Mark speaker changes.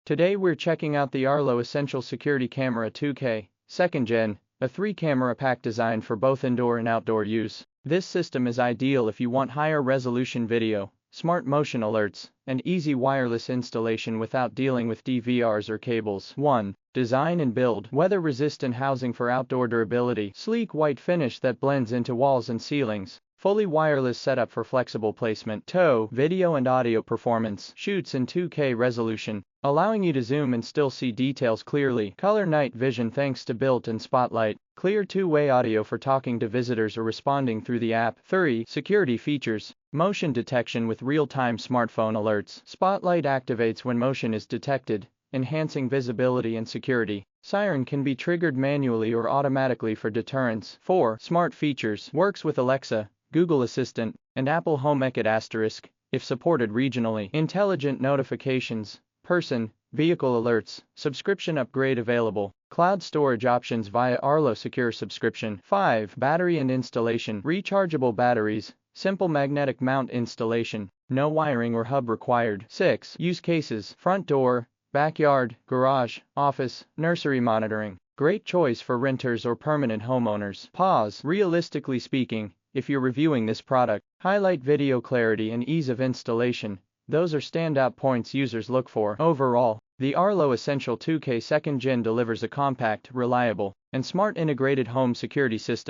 Speaker 1: Today we're checking out the Arlo Essential Security Camera 2K, 2nd Gen, a 3-camera pack designed for both indoor and outdoor use. This system is ideal if you want higher resolution video, smart motion alerts, and easy wireless installation without dealing with DVRs or cables. 1. Design and build. Weather-resistant housing for outdoor durability. Sleek white finish that blends into walls and ceilings. Fully wireless setup for flexible placement. Tow, video and audio performance. Shoots in 2K resolution, allowing you to zoom and still see details clearly. Color night vision thanks to built-in spotlight. Clear two-way audio for talking to visitors or responding through the app. 3. Security features. Motion detection with real-time smartphone alerts. Spotlight activates when motion is detected, enhancing visibility and security. Siren can be triggered manually or automatically for deterrence. 4. Smart features. Works with Alexa, Google Assistant, and Apple Home **, if supported regionally. Intelligent notifications, person, vehicle alerts, subscription upgrade available. Cloud storage options via Arlo Secure subscription. 5. Battery and installation. Rechargeable batteries, simple magnetic mount installation, no wiring or hub required. 6. Use cases. Front door, backyard, garage, office, nursery monitoring. Great choice for renters or permanent homeowners. Pause. Realistically speaking, if you're reviewing this product, highlight video clarity and ease of installation. Those are standout points users look for. Overall, the Arlo Essential 2K 2nd Gen delivers a compact, reliable, and smart integrated home security system.